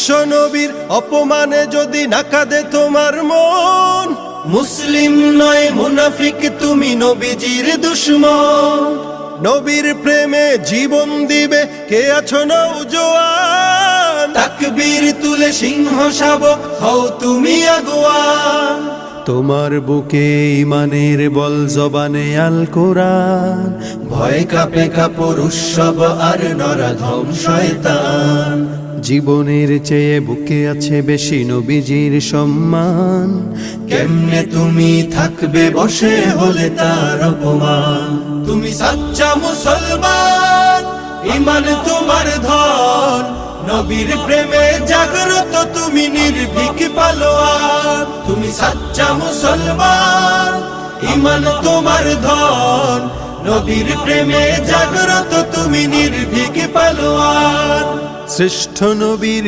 বিশ্ব নবীর অপমানে যদি না কাঁদে তোমার মন, মুসলিম নয় মুনাফিক তুমি, নবীজির দুশমন। নবীর প্রেমে জীবন দিবে কে আছো নওজোয়ান, তাকবীর তুলে সিংহ শাবক হও তুমি আগুয়ান। তোমার বুকে ইমানের বল, জবানে আল কোরআন, ভয় কাঁপে কাপড় উৎসব আর নরাধম শয়তান। জীবনের চেয়ে বুকে আছে বেশি নবীজির সম্মান, কেমনে তুমি থাকবে বসে হলে তার অপমান। তুমি সাচ্চা মুসলমান, ইমান তোমার ধন, নবীর প্রেমে জাগ্রত তুমি নির্ভীক পালোয়ান। তুমি সাচ্চা মুসলমান, ইমান তোমার ধন, নবীর প্রেমে জাগ্রত তুমি নির্ভীক পালোয়ান। শ্রেষ্ঠ নবীর